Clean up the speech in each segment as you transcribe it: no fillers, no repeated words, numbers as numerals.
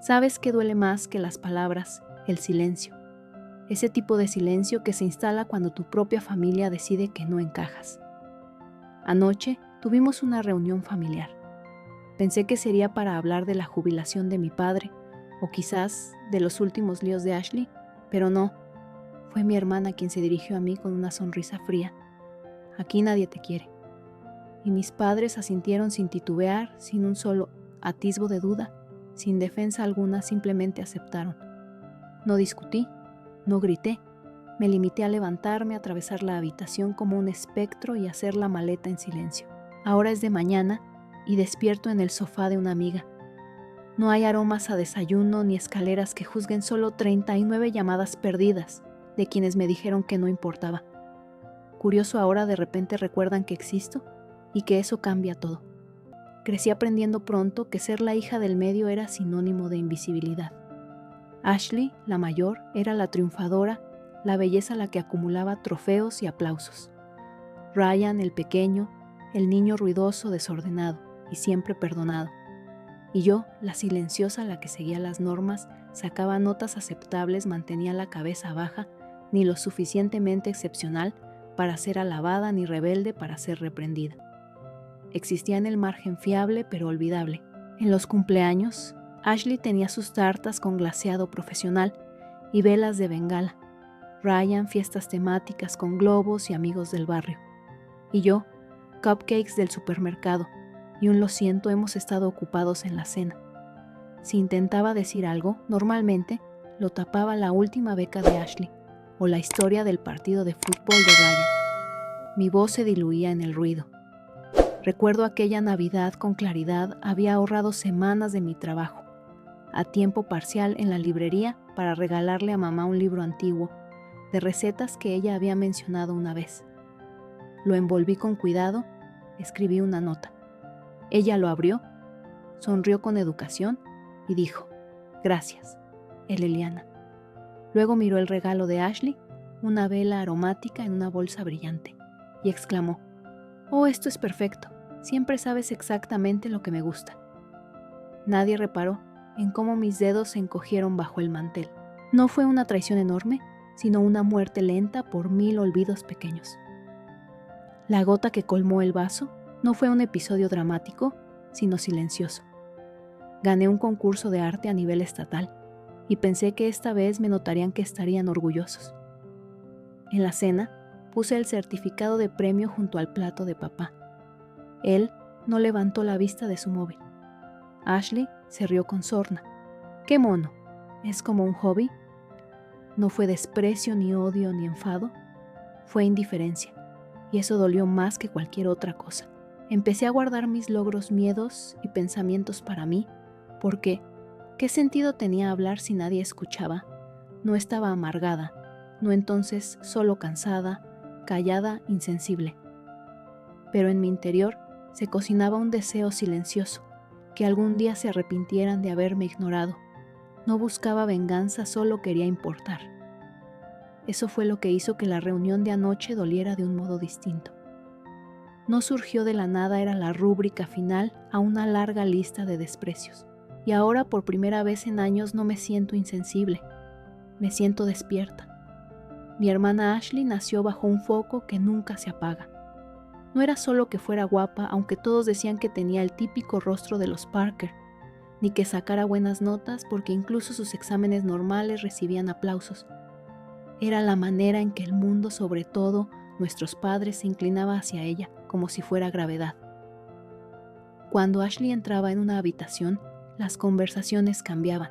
Sabes que duele más que las palabras, el silencio. Ese tipo de silencio que se instala cuando tu propia familia decide que no encajas. Anoche tuvimos una reunión familiar. Pensé que sería para hablar de la jubilación de mi padre, o quizás de los últimos líos de Ashley, pero no. Fue mi hermana quien se dirigió a mí con una sonrisa fría. Aquí nadie te quiere. Y mis padres asintieron sin titubear, sin un solo atisbo de duda, sin defensa alguna, simplemente aceptaron. No discutí, no grité, me limité a levantarme, a atravesar la habitación como un espectro y hacer la maleta en silencio. Ahora es de mañana y despierto en el sofá de una amiga. No hay aromas a desayuno ni escaleras que juzguen, solo 39 llamadas perdidas de quienes me dijeron que no importaba. Curioso, ahora de repente recuerdan que existo y que eso cambia todo. Crecí aprendiendo pronto que ser la hija del medio era sinónimo de invisibilidad. Ashley, la mayor, era la triunfadora, la belleza la que acumulaba trofeos y aplausos. Ryan, el pequeño, el niño ruidoso, desordenado y siempre perdonado. Y yo, la silenciosa, la que seguía las normas, sacaba notas aceptables, mantenía la cabeza baja, ni lo suficientemente excepcional para ser alabada ni rebelde para ser reprendida. Existía en el margen fiable pero olvidable. En los cumpleaños, Ashley tenía sus tartas con glaseado profesional y velas de bengala. Ryan, fiestas temáticas con globos y amigos del barrio. Y yo, cupcakes del supermercado, y un lo siento, hemos estado ocupados en la cena. Si intentaba decir algo, normalmente lo tapaba la última beca de Ashley o la historia del partido de fútbol de Ryan. Mi voz se diluía en el ruido. Recuerdo aquella Navidad con claridad. Había ahorrado semanas de mi trabajo, a tiempo parcial en la librería, para regalarle a mamá un libro antiguo, de recetas que ella había mencionado una vez. Lo envolví con cuidado, escribí una nota. Ella lo abrió, sonrió con educación y dijo: «Gracias, Eliana». Luego miró el regalo de Ashley, una vela aromática en una bolsa brillante, y exclamó: «Oh, esto es perfecto. Siempre sabes exactamente lo que me gusta». Nadie reparó en cómo mis dedos se encogieron bajo el mantel. No fue una traición enorme, sino una muerte lenta por 1000 olvidos pequeños. La gota que colmó el vaso no fue un episodio dramático, sino silencioso. Gané un concurso de arte a nivel estatal y pensé que esta vez me notarían, que estarían orgullosos. En la cena puse el certificado de premio junto al plato de papá. Él no levantó la vista de su móvil. Ashley se rió con sorna. «Qué mono, ¿es como un hobby?». No fue desprecio, ni odio, ni enfado. Fue indiferencia, y eso dolió más que cualquier otra cosa. Empecé a guardar mis logros, miedos y pensamientos para mí, porque ¿qué sentido tenía hablar si nadie escuchaba? No estaba amargada, no entonces solo cansada, callada, insensible. Pero en mi interior se cocinaba un deseo silencioso, que algún día se arrepintieran de haberme ignorado. No buscaba venganza, solo quería importar. Eso fue lo que hizo que la reunión de anoche doliera de un modo distinto. No surgió de la nada, era la rúbrica final a una larga lista de desprecios. Y ahora, por primera vez en años, no me siento insensible, me siento despierta. Mi hermana Ashley nació bajo un foco que nunca se apaga. No era solo que fuera guapa, aunque todos decían que tenía el típico rostro de los Parker, ni que sacara buenas notas, porque incluso sus exámenes normales recibían aplausos. Era la manera en que el mundo, sobre todo nuestros padres, se inclinaba hacia ella, como si fuera gravedad. Cuando Ashley entraba en una habitación, las conversaciones cambiaban.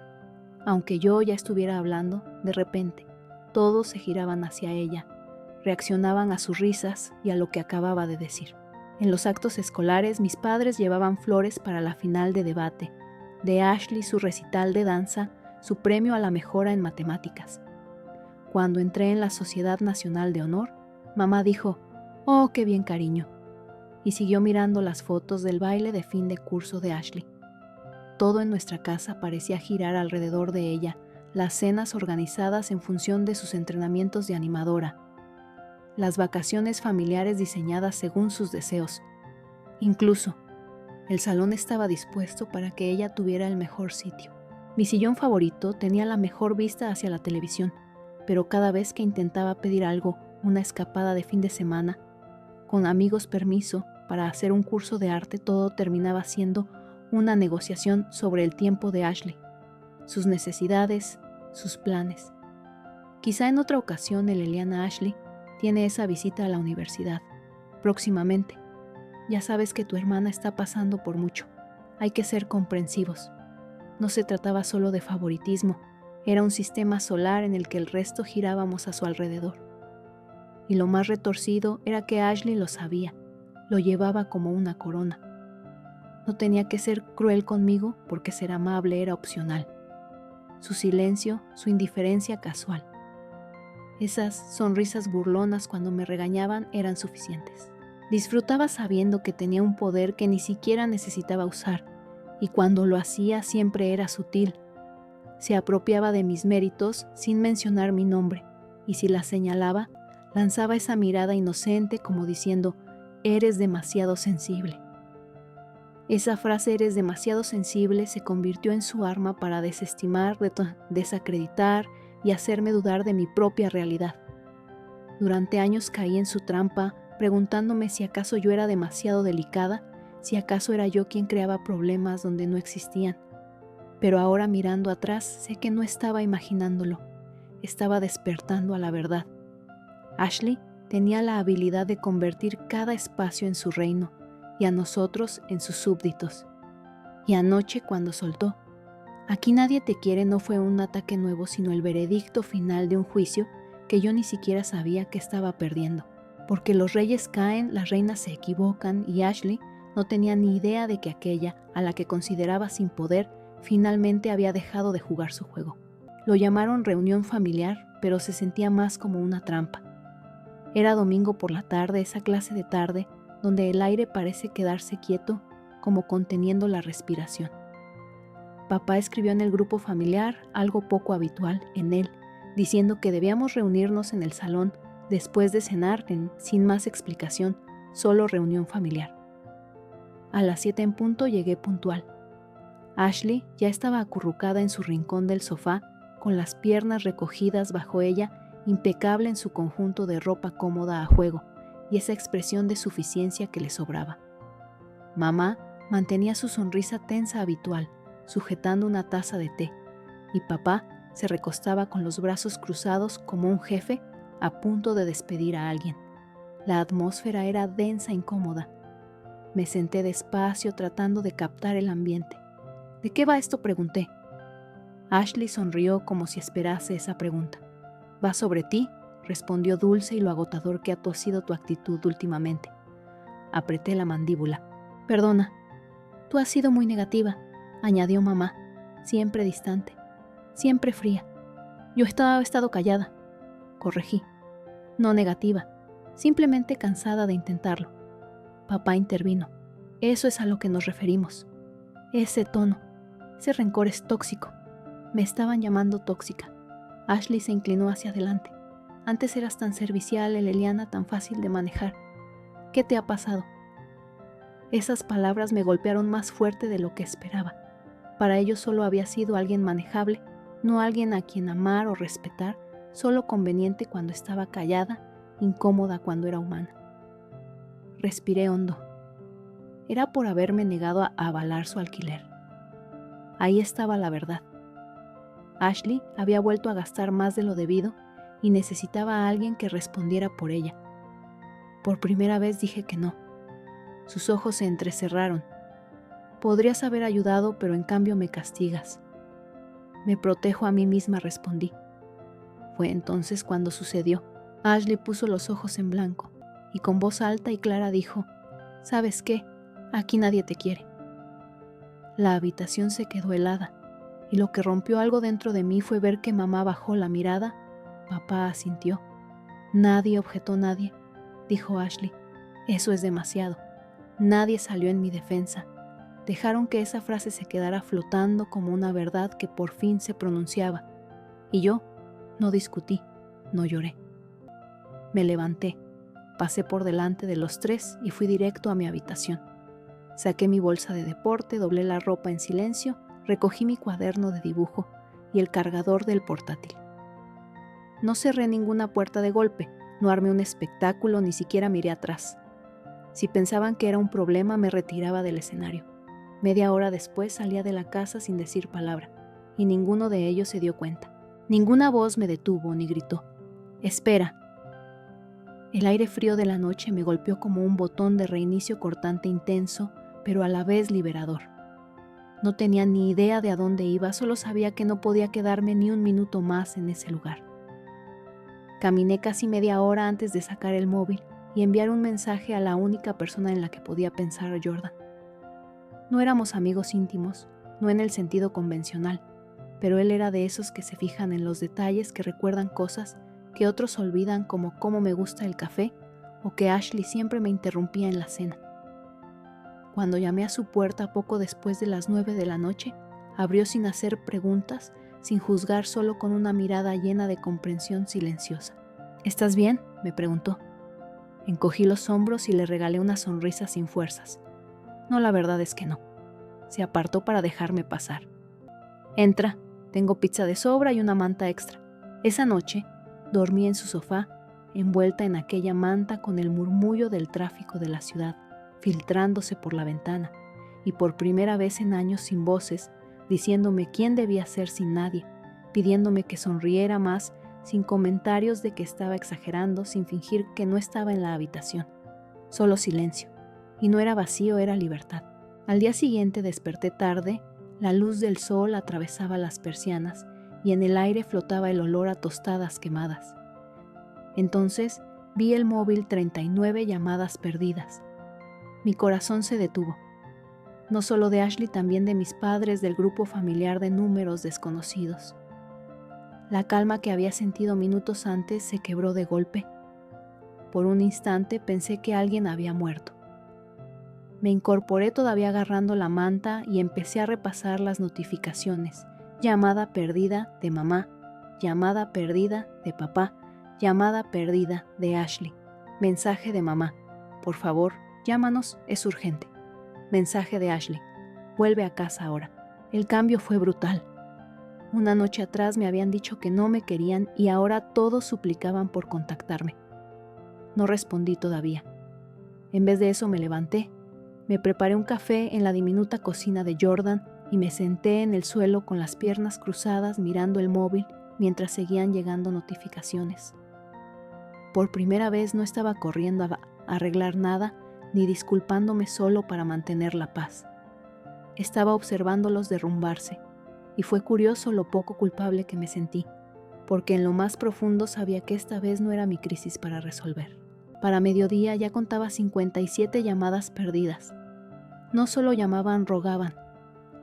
Aunque yo ya estuviera hablando, de repente, todos se giraban hacia ella, reaccionaban a sus risas y a lo que acababa de decir. En los actos escolares, mis padres llevaban flores para la final de debate, de Ashley su recital de danza, su premio a la mejora en matemáticas. Cuando entré en la Sociedad Nacional de Honor, mamá dijo: «Oh, qué bien, cariño», y siguió mirando las fotos del baile de fin de curso de Ashley. Todo en nuestra casa parecía girar alrededor de ella, las cenas organizadas en función de sus entrenamientos de animadora, las vacaciones familiares diseñadas según sus deseos. Incluso, el salón estaba dispuesto para que ella tuviera el mejor sitio. Mi sillón favorito tenía la mejor vista hacia la televisión, pero cada vez que intentaba pedir algo, una escapada de fin de semana, con amigos permiso para hacer un curso de arte, todo terminaba siendo una negociación sobre el tiempo de Ashley, sus necesidades, sus planes. Quizá en otra ocasión el Eliana Ashley tiene esa visita a la universidad, próximamente. Ya sabes que tu hermana está pasando por mucho. Hay que ser comprensivos. No se trataba solo de favoritismo, era un sistema solar en el que el resto girábamos a su alrededor. Y lo más retorcido era que Ashley lo sabía, lo llevaba como una corona. No tenía que ser cruel conmigo porque ser amable era opcional. Su silencio, su indiferencia casual. Esas sonrisas burlonas cuando me regañaban eran suficientes. Disfrutaba sabiendo que tenía un poder que ni siquiera necesitaba usar, y cuando lo hacía siempre era sutil. Se apropiaba de mis méritos sin mencionar mi nombre, y si la señalaba, lanzaba esa mirada inocente como diciendo, «Eres demasiado sensible». Esa frase «eres demasiado sensible» se convirtió en su arma para desestimar, desacreditar y hacerme dudar de mi propia realidad. Durante años caí en su trampa, preguntándome si acaso yo era demasiado delicada, si acaso era yo quien creaba problemas donde no existían. Pero ahora mirando atrás, sé que no estaba imaginándolo, estaba despertando a la verdad. Ashley tenía la habilidad de convertir cada espacio en su reino y a nosotros en sus súbditos. Y anoche cuando soltó, «Aquí nadie te quiere» no fue un ataque nuevo, sino el veredicto final de un juicio que yo ni siquiera sabía que estaba perdiendo. Porque los reyes caen, las reinas se equivocan y Ashley no tenía ni idea de que aquella, a la que consideraba sin poder, finalmente había dejado de jugar su juego. Lo llamaron reunión familiar, pero se sentía más como una trampa. Era domingo por la tarde, esa clase de tarde donde el aire parece quedarse quieto, como conteniendo la respiración. Papá escribió en el grupo familiar algo poco habitual en él, diciendo que debíamos reunirnos en el salón después de cenar sin más explicación, solo reunión familiar. A las 7 en punto llegué puntual. Ashley ya estaba acurrucada en su rincón del sofá, con las piernas recogidas bajo ella, impecable en su conjunto de ropa cómoda a juego y esa expresión de suficiencia que le sobraba. Mamá mantenía su sonrisa tensa habitual, sujetando una taza de té, y papá se recostaba con los brazos cruzados como un jefe a punto de despedir a alguien. La atmósfera era densa e incómoda. Me senté despacio tratando de captar el ambiente. «¿De qué va esto?», pregunté. Ashley sonrió como si esperase esa pregunta. «Va sobre ti», respondió dulce y lo agotador que ha sido tu actitud últimamente. Apreté la mandíbula. «Perdona, tú has sido muy negativa», añadió mamá, siempre distante, siempre fría. «Yo he estado callada», corregí. «No negativa, simplemente cansada de intentarlo». Papá intervino. «Eso es a lo que nos referimos. Ese tono, ese rencor es tóxico». Me estaban llamando tóxica. Ashley se inclinó hacia adelante. «Antes eras tan servicial, Eliana, tan fácil de manejar. ¿Qué te ha pasado?». Esas palabras me golpearon más fuerte de lo que esperaba. Para ellos solo había sido alguien manejable, no alguien a quien amar o respetar, solo conveniente cuando estaba callada, incómoda cuando era humana. Respiré hondo. Era por haberme negado a avalar su alquiler. Ahí estaba la verdad. Ashley había vuelto a gastar más de lo debido y necesitaba a alguien que respondiera por ella. Por primera vez dije que no. Sus ojos se entrecerraron. «Podrías haber ayudado, pero en cambio me castigas». «Me protejo a mí misma», respondí. Fue entonces cuando sucedió. Ashley puso los ojos en blanco y con voz alta y clara dijo: «¿Sabes qué? Aquí nadie te quiere». La habitación se quedó helada y lo que rompió algo dentro de mí fue ver que mamá bajó la mirada. Papá asintió. «Nadie», objetó. «Nadie», dijo Ashley. «Eso es demasiado. Nadie salió en mi defensa». Dejaron que esa frase se quedara flotando como una verdad que por fin se pronunciaba. Y yo no discutí, no lloré. Me levanté, pasé por delante de los tres y fui directo a mi habitación. Saqué mi bolsa de deporte, doblé la ropa en silencio, recogí mi cuaderno de dibujo y el cargador del portátil. No cerré ninguna puerta de golpe, no armé un espectáculo, ni siquiera miré atrás. Si pensaban que era un problema, me retiraba del escenario. Media hora después salía de la casa sin decir palabra, y ninguno de ellos se dio cuenta. Ninguna voz me detuvo ni gritó: «¡Espera!». El aire frío de la noche me golpeó como un botón de reinicio cortante intenso, pero a la vez liberador. No tenía ni idea de a dónde iba, solo sabía que no podía quedarme ni un minuto más en ese lugar. Caminé casi media hora antes de sacar el móvil y enviar un mensaje a la única persona en la que podía pensar, a Jordan. No éramos amigos íntimos, no en el sentido convencional, pero él era de esos que se fijan en los detalles, que recuerdan cosas que otros olvidan, como cómo me gusta el café o que Ashley siempre me interrumpía en la cena. Cuando llamé a su puerta poco después de las 9 de la noche, abrió sin hacer preguntas, sin juzgar, solo con una mirada llena de comprensión silenciosa. «¿Estás bien?», me preguntó. Encogí los hombros y le regalé una sonrisa sin fuerzas. «No, la verdad es que no». Se apartó para dejarme pasar. «Entra, tengo pizza de sobra y una manta extra». Esa noche dormí en su sofá, envuelta en aquella manta, con el murmullo del tráfico de la ciudad filtrándose por la ventana, y por primera vez en años sin voces, diciéndome quién debía ser sin nadie, pidiéndome que sonriera más, sin comentarios de que estaba exagerando, sin fingir que no estaba en la habitación. Solo silencio, y no era vacío, era libertad. Al día siguiente desperté tarde, la luz del sol atravesaba las persianas y en el aire flotaba el olor a tostadas quemadas. Entonces vi el móvil 39 llamadas perdidas. Mi corazón se detuvo. No solo de Ashley, también de mis padres, del grupo familiar de números desconocidos. La calma que había sentido minutos antes se quebró de golpe. Por un instante pensé que alguien había muerto. Me incorporé todavía agarrando la manta y empecé a repasar las notificaciones. Llamada perdida de mamá, llamada perdida de papá, llamada perdida de Ashley, mensaje de mamá: «Por favor, llámanos, es urgente». Mensaje de Ashley: «Vuelve a casa ahora». El cambio fue brutal. Una noche atrás me habían dicho que no me querían y ahora todos suplicaban por contactarme. No respondí todavía. En vez de eso me levanté, me preparé un café en la diminuta cocina de Jordan y me senté en el suelo con las piernas cruzadas mirando el móvil mientras seguían llegando notificaciones. Por primera vez no estaba corriendo a arreglar nada ni disculpándome solo para mantener la paz. Estaba observándolos derrumbarse, y fue curioso lo poco culpable que me sentí, porque en lo más profundo sabía que esta vez no era mi crisis para resolver. Para mediodía ya contaba 57 llamadas perdidas. No solo llamaban, rogaban.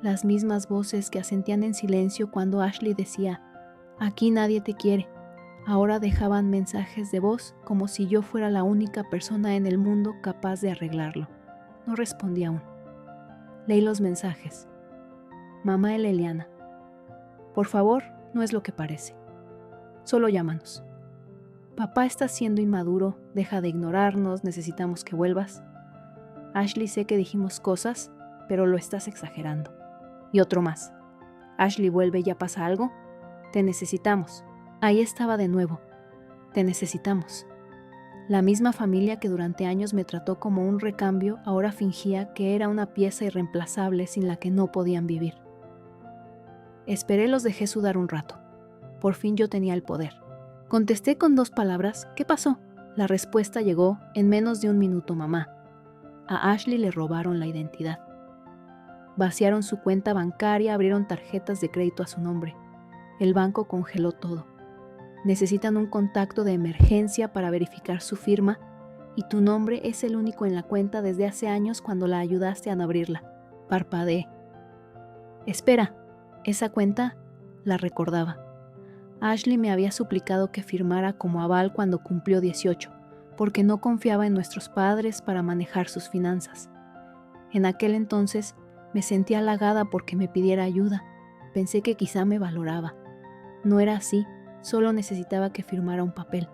Las mismas voces que asentían en silencio cuando Ashley decía: «Aquí nadie te quiere». Ahora dejaban mensajes de voz como si yo fuera la única persona en el mundo capaz de arreglarlo. No respondí aún. Leí los mensajes. «Mamá Eliana, por favor, no es lo que parece. Solo llámanos. Papá está siendo inmaduro, deja de ignorarnos, necesitamos que vuelvas. Ashley, sé que dijimos cosas, pero lo estás exagerando». Y otro más: «Ashley, vuelve, ¿ya pasa algo? Te necesitamos». Ahí estaba de nuevo: «Te necesitamos». La misma familia que durante años me trató como un recambio ahora fingía que era una pieza irreemplazable sin la que no podían vivir. Esperé, los dejé sudar un rato. Por fin yo tenía el poder. Contesté con 2 palabras: «¿Qué pasó?». La respuesta llegó en menos de un minuto: «Mamá, a Ashley le robaron la identidad». Vaciaron su cuenta bancaria, abrieron tarjetas de crédito a su nombre. El banco congeló todo. Necesitan un contacto de emergencia para verificar su firma y tu nombre es el único en la cuenta desde hace años cuando la ayudaste a no abrirla. Parpadeé. Espera, esa cuenta la recordaba. Ashley me había suplicado que firmara como aval cuando cumplió 18, porque no confiaba en nuestros padres para manejar sus finanzas. En aquel entonces me sentí halagada porque me pidiera ayuda. Pensé que quizá me valoraba. No era así. Solo necesitaba que firmara un papel.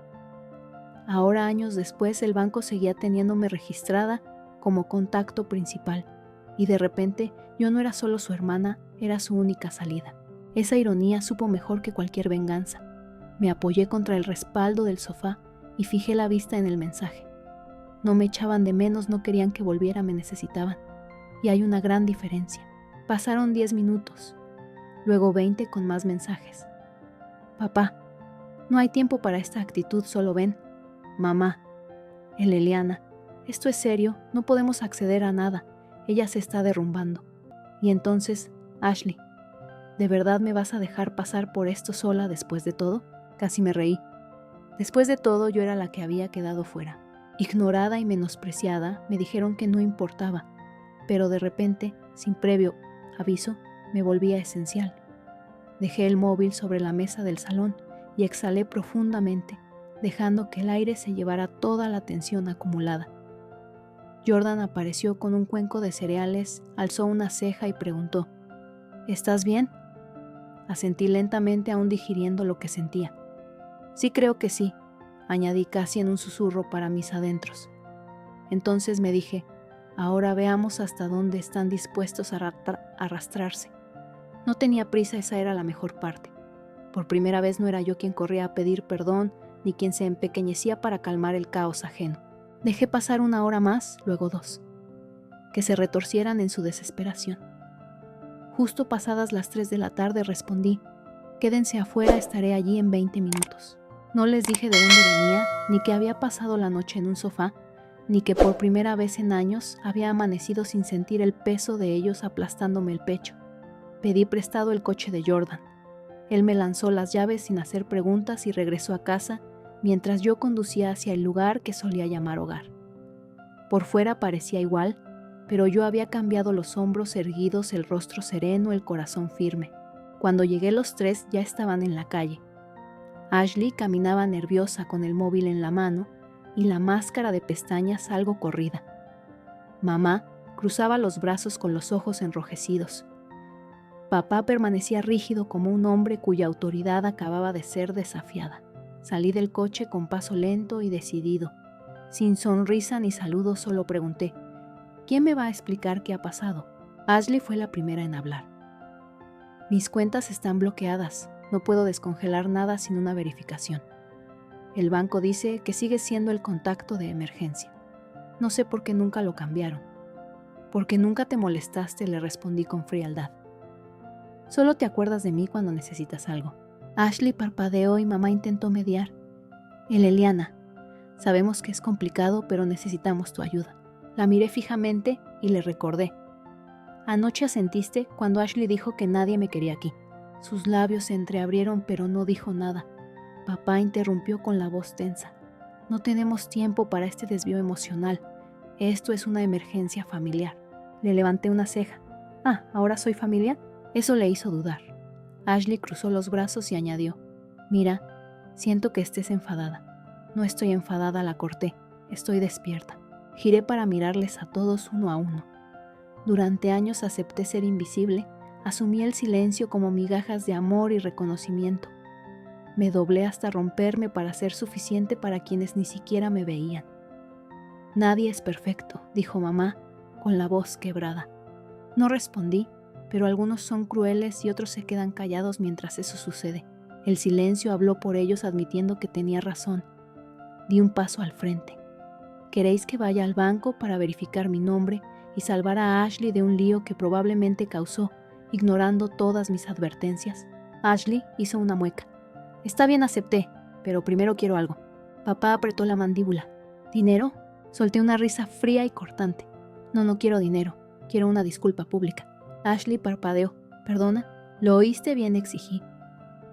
Ahora, años después, el banco seguía teniéndome registrada como contacto principal Y de repente, yo no era solo su hermana, era su única salida. Esa ironía supo mejor que cualquier venganza. Me apoyé contra el respaldo del sofá y fijé la vista en el mensaje. No me echaban de menos, no querían que volviera, me necesitaban. Y hay una gran diferencia. Pasaron 10 minutos, luego 20 con más mensajes. Papá, no hay tiempo para esta actitud, solo ven. Mamá, Eliana, esto es serio, no podemos acceder a nada, ella se está derrumbando. Y entonces, Ashley, ¿de verdad me vas a dejar pasar por esto sola después de todo? Casi me reí. Después de todo, yo era la que había quedado fuera. Ignorada y menospreciada, me dijeron que no importaba, pero de repente, sin previo aviso, me volvía esencial. Dejé el móvil sobre la mesa del salón y exhalé profundamente, dejando que el aire se llevara toda la tensión acumulada. Jordan apareció con un cuenco de cereales, alzó una ceja y preguntó: ¿estás bien? Asentí lentamente, aún digiriendo lo que sentía. Sí, creo que sí, añadí casi en un susurro para mis adentros. Entonces me dije: ahora veamos hasta dónde están dispuestos a arrastrarse. No tenía prisa, esa era la mejor parte. Por primera vez no era yo quien corría a pedir perdón, ni quien se empequeñecía para calmar el caos ajeno. Dejé pasar 1 hora más, luego 2, que se retorcieran en su desesperación. Justo pasadas las 3 de la tarde respondí: quédense afuera, estaré allí en 20 minutos. No les dije de dónde venía, ni que había pasado la noche en un sofá, ni que por primera vez en años había amanecido sin sentir el peso de ellos aplastándome el pecho. Pedí prestado el coche de Jordan. Él me lanzó las llaves sin hacer preguntas y regresó a casa, mientras yo conducía hacia el lugar que solía llamar hogar. Por fuera parecía igual, pero yo había cambiado, los hombros erguidos, el rostro sereno, el corazón firme. Cuando llegué, los 3 ya estaban en la calle. Ashley caminaba nerviosa con el móvil en la mano y la máscara de pestañas algo corrida. Mamá cruzaba los brazos con los ojos enrojecidos. Papá permanecía rígido como un hombre cuya autoridad acababa de ser desafiada. Salí del coche con paso lento y decidido. Sin sonrisa ni saludo, solo pregunté: ¿quién me va a explicar qué ha pasado? Ashley fue la primera en hablar. Mis cuentas están bloqueadas. No puedo descongelar nada sin una verificación. El banco dice que sigue siendo el contacto de emergencia. No sé por qué nunca lo cambiaron. Porque nunca te molestaste, le respondí con frialdad. Solo te acuerdas de mí cuando necesitas algo. Ashley parpadeó y mamá intentó mediar. Eliana, sabemos que es complicado, pero necesitamos tu ayuda. La miré fijamente y le recordé. Anoche asentiste cuando Ashley dijo que nadie me quería aquí. Sus labios se entreabrieron, pero no dijo nada. Papá interrumpió con la voz tensa. No tenemos tiempo para este desvío emocional. Esto es una emergencia familiar. Le levanté una ceja. ¿Ahora soy familia? Eso le hizo dudar. Ashley cruzó los brazos y añadió: mira, siento que estés enfadada. No estoy enfadada, la corté. Estoy despierta. Giré para mirarles a todos uno a uno. Durante años acepté ser invisible. Asumí el silencio como migajas de amor y reconocimiento. Me doblé hasta romperme para ser suficiente para quienes ni siquiera me veían. Nadie es perfecto, dijo mamá, con la voz quebrada. No respondí, pero algunos son crueles y otros se quedan callados mientras eso sucede. El silencio habló por ellos, admitiendo que tenía razón. Di un paso al frente. ¿Queréis que vaya al banco para verificar mi nombre y salvar a Ashley de un lío que probablemente causó, ignorando todas mis advertencias? Ashley hizo una mueca. Está bien, acepté, pero primero quiero algo. Papá apretó la mandíbula. ¿Dinero? Solté una risa fría y cortante. No quiero dinero. Quiero una disculpa pública. Ashley parpadeó. ¿Perdona? Lo oíste bien, exigí.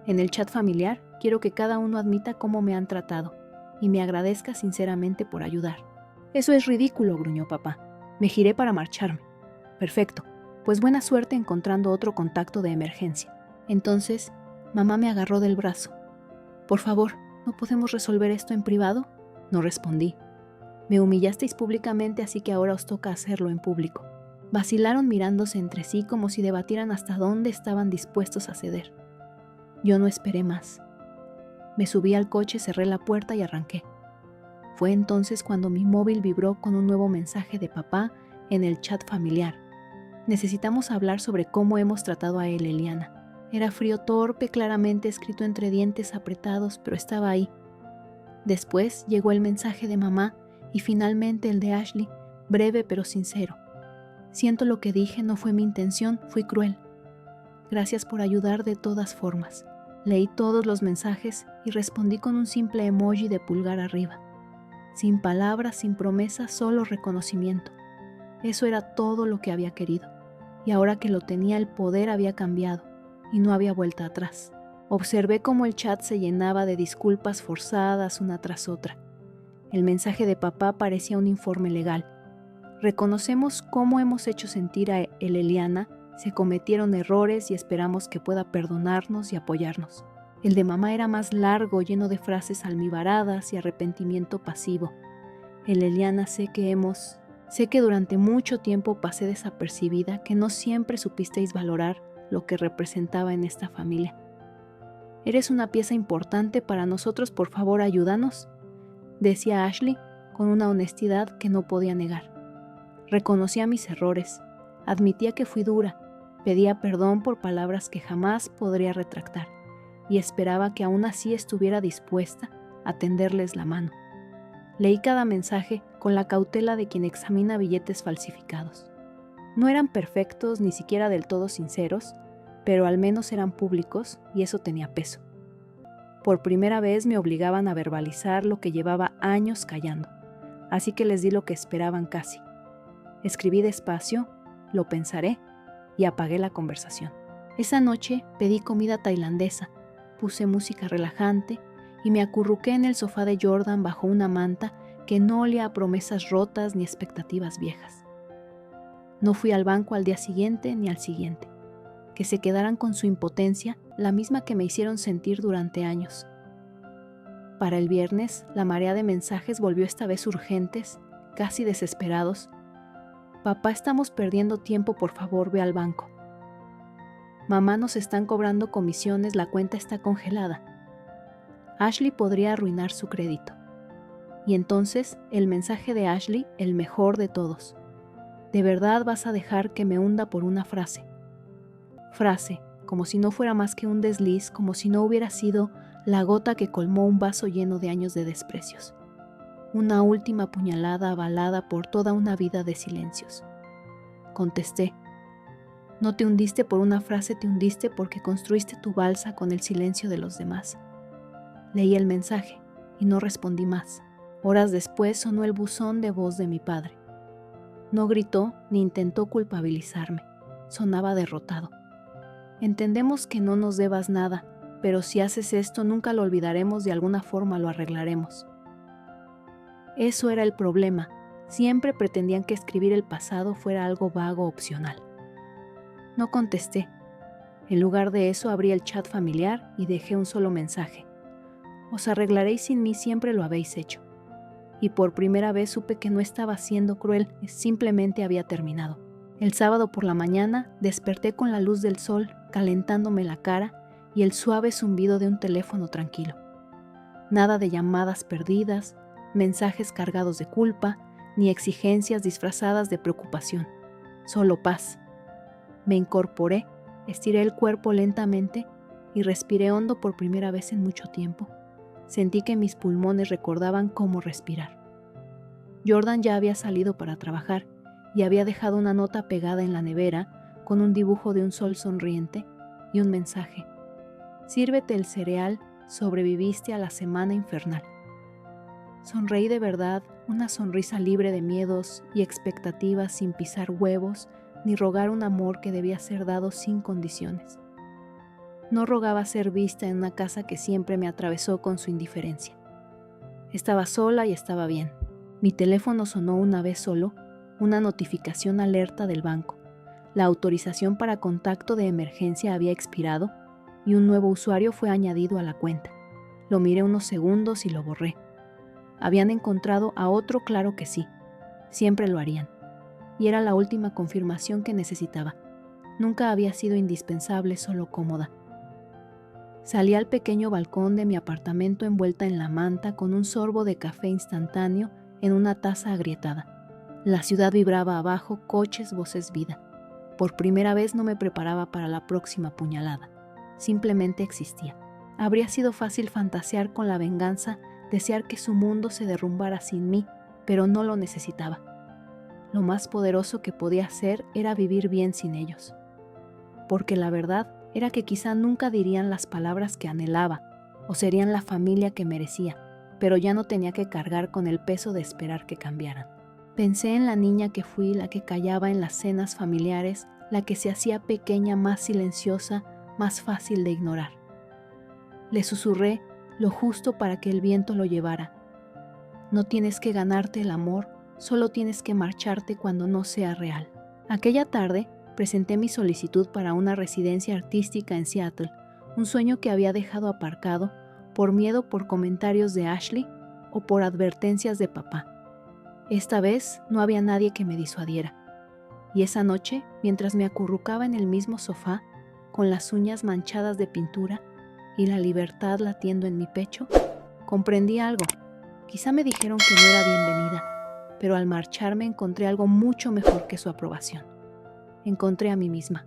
En el chat familiar, quiero que cada uno admita cómo me han tratado y me agradezca sinceramente por ayudar. Eso es ridículo, gruñó papá. Me giré para marcharme. Perfecto, pues buena suerte encontrando otro contacto de emergencia. Entonces, mamá me agarró del brazo. Por favor, ¿no podemos resolver esto en privado? No respondí. Me humillasteis públicamente, así que ahora os toca hacerlo en público. Vacilaron mirándose entre sí como si debatieran hasta dónde estaban dispuestos a ceder. Yo no esperé más. Me subí al coche, cerré la puerta y arranqué. Fue entonces cuando mi móvil vibró con un nuevo mensaje de papá en el chat familiar. Necesitamos hablar sobre cómo hemos tratado a él, Eliana. Era frío torpe, claramente escrito entre dientes apretados, pero estaba ahí. Después llegó el mensaje de mamá y finalmente el de Ashley, breve pero sincero. Siento lo que dije, no fue mi intención, fui cruel. Gracias por ayudar de todas formas. Leí todos los mensajes y respondí con un simple emoji de pulgar arriba. Sin palabras, sin promesas, solo reconocimiento. Eso era todo lo que había querido. Y ahora que lo tenía, el poder había cambiado y no había vuelta atrás. Observé cómo el chat se llenaba de disculpas forzadas una tras otra. El mensaje de papá parecía un informe legal. Reconocemos cómo hemos hecho sentir a Eliana, se cometieron errores y esperamos que pueda perdonarnos y apoyarnos. El de mamá era más largo, lleno de frases almibaradas y arrepentimiento pasivo. El Eliana, sé que durante mucho tiempo pasé desapercibida, que no siempre supisteis valorar lo que representaba en esta familia. Eres una pieza importante para nosotros, por favor ayúdanos, decía Ashley con una honestidad que no podía negar. Reconocía mis errores, admitía que fui dura, pedía perdón por palabras que jamás podría retractar y esperaba que aún así estuviera dispuesta a tenderles la mano. Leí cada mensaje con la cautela de quien examina billetes falsificados. No eran perfectos, ni siquiera del todo sinceros, pero al menos eran públicos y eso tenía peso. Por primera vez me obligaban a verbalizar lo que llevaba años callando, así que les di lo que esperaban casi. Escribí despacio, lo pensaré, y apagué la conversación. Esa noche pedí comida tailandesa, puse música relajante y me acurruqué en el sofá de Jordan bajo una manta que no olía a promesas rotas ni expectativas viejas. No fui al banco al día siguiente ni al siguiente. Que se quedaran con su impotencia, la misma que me hicieron sentir durante años. Para el viernes, la marea de mensajes volvió esta vez urgentes, casi desesperados. Papá, estamos perdiendo tiempo, por favor, ve al banco. Mamá, nos están cobrando comisiones, la cuenta está congelada. Ashley podría arruinar su crédito. Y entonces, el mensaje de Ashley, el mejor de todos. ¿De verdad vas a dejar que me hunda por una frase? Frase, como si no fuera más que un desliz, como si no hubiera sido la gota que colmó un vaso lleno de años de desprecios. Una última puñalada avalada por toda una vida de silencios. Contesté. No te hundiste por una frase, te hundiste porque construiste tu balsa con el silencio de los demás. Leí el mensaje y no respondí más. Horas después sonó el buzón de voz de mi padre. No gritó ni intentó culpabilizarme. Sonaba derrotado. Entendemos que no nos debas nada, pero si haces esto nunca lo olvidaremos, de alguna forma lo arreglaremos. Eso era el problema. Siempre pretendían que escribir el pasado fuera algo vago opcional. No contesté. En lugar de eso abrí el chat familiar y dejé un solo mensaje. Os arreglaréis sin mí, siempre lo habéis hecho. Y por primera vez supe que no estaba siendo cruel, simplemente había terminado. El sábado por la mañana desperté con la luz del sol calentándome la cara y el suave zumbido de un teléfono tranquilo. Nada de llamadas perdidas, mensajes cargados de culpa, ni exigencias disfrazadas de preocupación. Solo paz. Me incorporé, estiré el cuerpo lentamente y respiré hondo por primera vez en mucho tiempo. Sentí que mis pulmones recordaban cómo respirar. Jordan ya había salido para trabajar y había dejado una nota pegada en la nevera con un dibujo de un sol sonriente y un mensaje. Sírvete el cereal, sobreviviste a la semana infernal. Sonreí de verdad, una sonrisa libre de miedos y expectativas, sin pisar huevos ni rogar un amor que debía ser dado sin condiciones. No rogaba ser vista en una casa que siempre me atravesó con su indiferencia. Estaba sola y estaba bien. Mi teléfono sonó una vez solo, una notificación alerta del banco. La autorización para contacto de emergencia había expirado y un nuevo usuario fue añadido a la cuenta. Lo miré unos segundos y lo borré. Habían encontrado a otro, claro que sí. Siempre lo harían. Y era la última confirmación que necesitaba. Nunca había sido indispensable, solo cómoda. Salí al pequeño balcón de mi apartamento envuelta en la manta con un sorbo de café instantáneo en una taza agrietada. La ciudad vibraba abajo, coches, voces, vida. Por primera vez no me preparaba para la próxima puñalada. Simplemente existía. Habría sido fácil fantasear con la venganza, desear que su mundo se derrumbara sin mí, pero no lo necesitaba. Lo más poderoso que podía hacer era vivir bien sin ellos. Porque la verdad era que quizá nunca dirían las palabras que anhelaba, o serían la familia que merecía, pero ya no tenía que cargar con el peso de esperar que cambiaran. Pensé en la niña que fui, la que callaba en las cenas familiares, la que se hacía pequeña, más silenciosa, más fácil de ignorar. Le susurré lo justo para que el viento lo llevara. No tienes que ganarte el amor, solo tienes que marcharte cuando no sea real. Aquella tarde presenté mi solicitud para una residencia artística en Seattle, un sueño que había dejado aparcado por miedo por comentarios de Ashley o por advertencias de papá. Esta vez no había nadie que me disuadiera. Y esa noche, mientras me acurrucaba en el mismo sofá, con las uñas manchadas de pintura y la libertad latiendo en mi pecho, comprendí algo. Quizá me dijeron que no era bienvenida, pero al marcharme encontré algo mucho mejor que su aprobación. Encontré a mí misma.